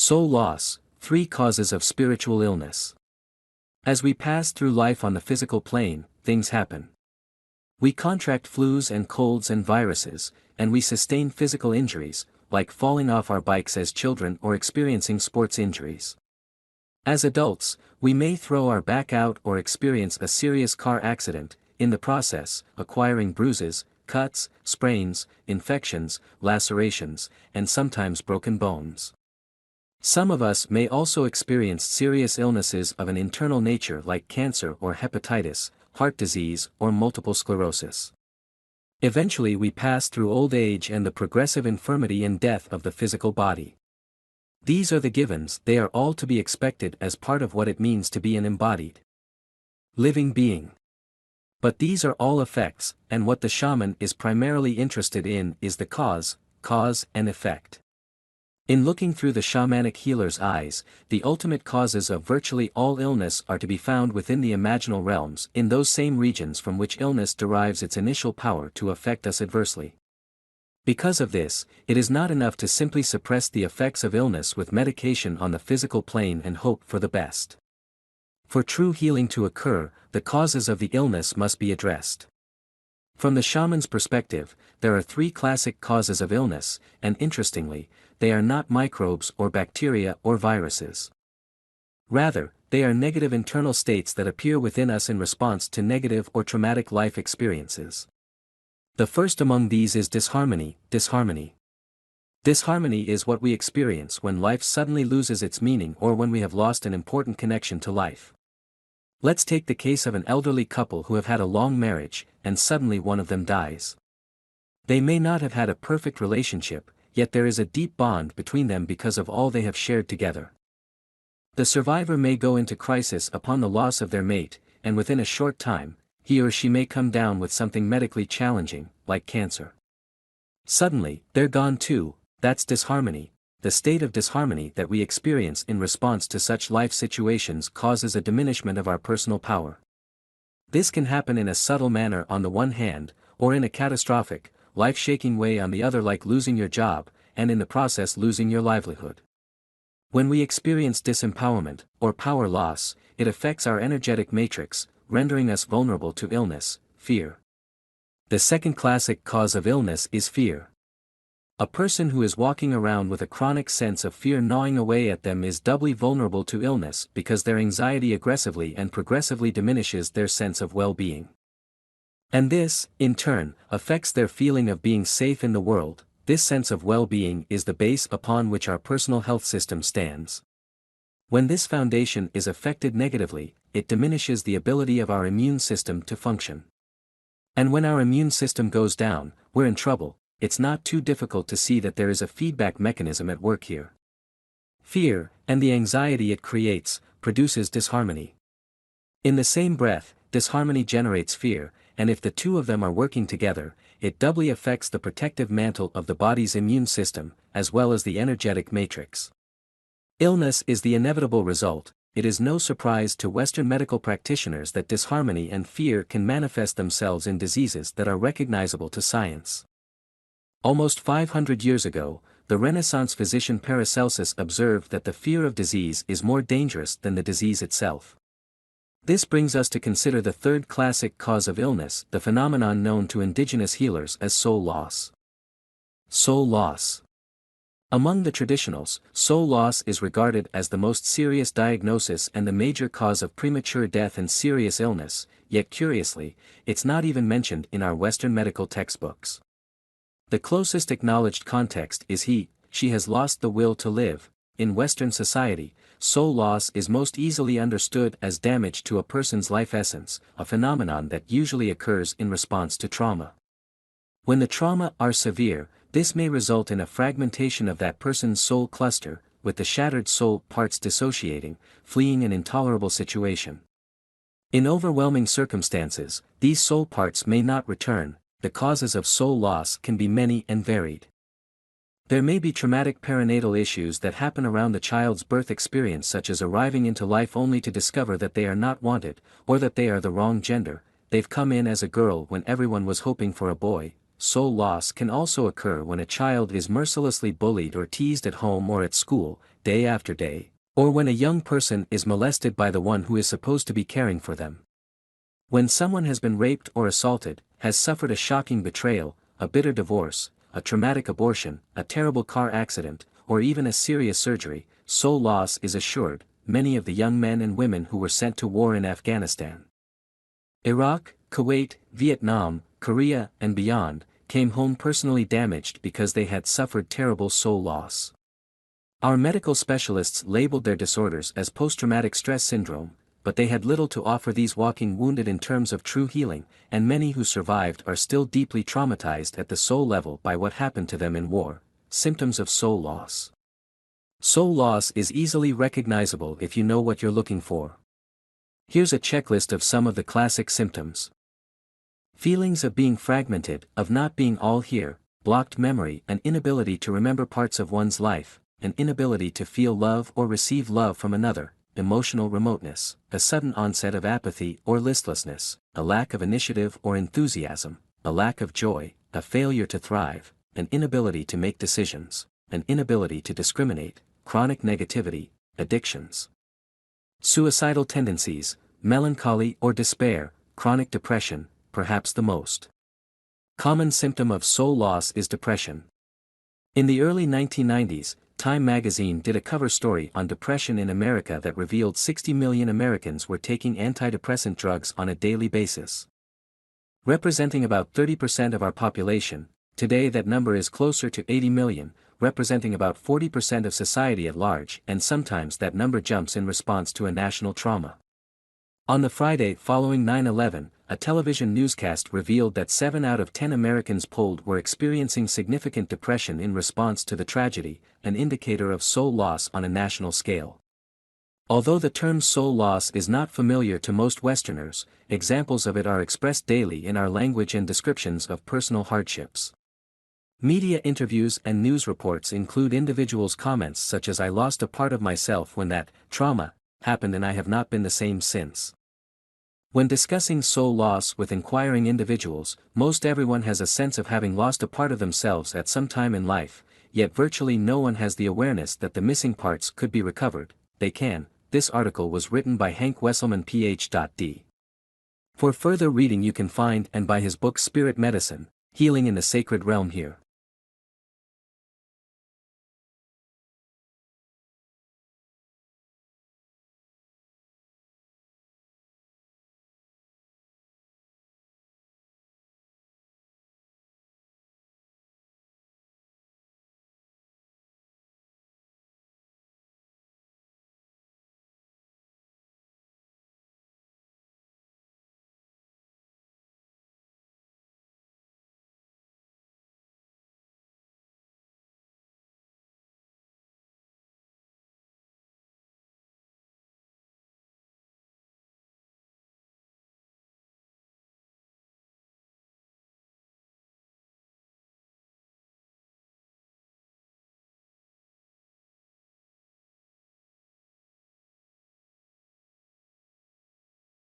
Soul loss, 3 causes of spiritual illness. As we pass through life on the physical plane, things happen. We contract flus and colds and viruses, and we sustain physical injuries, like falling off our bikes as children or experiencing sports injuries. As adults, we may throw our back out or experience a serious car accident, in the process, acquiring bruises, cuts, sprains, infections, lacerations, and sometimes broken bones. Some of us may also experience serious illnesses of an internal nature like cancer or hepatitis, heart disease, or multiple sclerosis. Eventually we pass through old age and the progressive infirmity and death of the physical body. These are the givens, they are all to be expected as part of what it means to be an embodied living being. But these are all effects, and what the shaman is primarily interested in is the cause and effect. In looking through the shamanic healer's eyes, the ultimate causes of virtually all illness are to be found within the imaginal realms, in those same regions from which illness derives its initial power to affect us adversely. Because of this, it is not enough to simply suppress the effects of illness with medication on the physical plane and hope for the best. For true healing to occur, the causes of the illness must be addressed. From the shaman's perspective, there are 3 classic causes of illness, and interestingly, they are not microbes or bacteria or viruses. Rather, they are negative internal states that appear within us in response to negative or traumatic life experiences. The first among these is disharmony. Disharmony is what we experience when life suddenly loses its meaning or when we have lost an important connection to life. Let's take the case of an elderly couple who have had a long marriage, and suddenly one of them dies. They may not have had a perfect relationship, yet there is a deep bond between them because of all they have shared together. The survivor may go into crisis upon the loss of their mate, and within a short time, he or she may come down with something medically challenging, like cancer. Suddenly, they're gone too. That's disharmony. The state of disharmony that we experience in response to such life situations causes a diminishment of our personal power. This can happen in a subtle manner on the one hand, or in a catastrophic, life-shaking way on the other, like losing your job, and in the process losing your livelihood. When we experience disempowerment, or power loss, it affects our energetic matrix, rendering us vulnerable to illness, fear. The second classic cause of illness is fear. A person who is walking around with a chronic sense of fear gnawing away at them is doubly vulnerable to illness because their anxiety aggressively and progressively diminishes their sense of well-being. And this, in turn, affects their feeling of being safe in the world. This sense of well-being is the base upon which our personal health system stands. When this foundation is affected negatively, it diminishes the ability of our immune system to function. And when our immune system goes down, we're in trouble. It's not too difficult to see that there is a feedback mechanism at work here. Fear, and the anxiety it creates, produces disharmony. In the same breath, disharmony generates fear, and if the two of them are working together, it doubly affects the protective mantle of the body's immune system, as well as the energetic matrix. Illness is the inevitable result. It is no surprise to Western medical practitioners that disharmony and fear can manifest themselves in diseases that are recognizable to science. Almost 500 years ago, the Renaissance physician Paracelsus observed that the fear of disease is more dangerous than the disease itself. This brings us to consider the third classic cause of illness, the phenomenon known to indigenous healers as soul loss. Soul loss. Among the traditionals, soul loss is regarded as the most serious diagnosis and the major cause of premature death and serious illness, yet curiously, it's not even mentioned in our Western medical textbooks. The closest acknowledged context is she has lost the will to live. In Western society, soul loss is most easily understood as damage to a person's life essence, a phenomenon that usually occurs in response to trauma. When the trauma are severe, this may result in a fragmentation of that person's soul cluster, with the shattered soul parts dissociating, fleeing an intolerable situation. In overwhelming circumstances, these soul parts may not return. The causes of soul loss can be many and varied. There may be traumatic perinatal issues that happen around the child's birth experience, such as arriving into life only to discover that they are not wanted, or that they are the wrong gender. They've come in as a girl when everyone was hoping for a boy. soul loss can also occur when a child is mercilessly bullied or teased at home or at school, day after day, or when a young person is molested by the one who is supposed to be caring for them. When someone has been raped or assaulted, has suffered a shocking betrayal, a bitter divorce, a traumatic abortion, a terrible car accident, or even a serious surgery, soul loss is assured. Many of the young men and women who were sent to war in Afghanistan, Iraq, Kuwait, Vietnam, Korea, and beyond, came home personally damaged because they had suffered terrible soul loss. Our medical specialists labeled their disorders as post-traumatic stress syndrome, but they had little to offer these walking wounded in terms of true healing, and many who survived are still deeply traumatized at the soul level by what happened to them in war. Symptoms of soul loss. Soul loss is easily recognizable if you know what you're looking for. Here's a checklist of some of the classic symptoms. Feelings of being fragmented, of not being all here, blocked memory, an inability to remember parts of one's life, an inability to feel love or receive love from another, emotional remoteness, a sudden onset of apathy or listlessness, a lack of initiative or enthusiasm, a lack of joy, a failure to thrive, an inability to make decisions, an inability to discriminate, chronic negativity, addictions. Suicidal tendencies, melancholy or despair, chronic depression, perhaps the most common symptom of soul loss is depression. In the early 1990s, Time magazine did a cover story on depression in America that revealed 60 million Americans were taking antidepressant drugs on a daily basis. Representing about 30% of our population, today that number is closer to 80 million, representing about 40% of society at large, and sometimes that number jumps in response to a national trauma. On the Friday following 9/11, a television newscast revealed that 7 out of 10 Americans polled were experiencing significant depression in response to the tragedy, an indicator of soul loss on a national scale. Although the term soul loss is not familiar to most Westerners, examples of it are expressed daily in our language and descriptions of personal hardships. Media interviews and news reports include individuals' comments such as "I lost a part of myself when that trauma happened and I have not been the same since." When discussing soul loss with inquiring individuals, most everyone has a sense of having lost a part of themselves at some time in life, yet virtually no one has the awareness that the missing parts could be recovered. They can. This article was written by Hank Wesselman Ph.D. For further reading you can find and buy his book Spirit Medicine, Healing in the Sacred Realm here.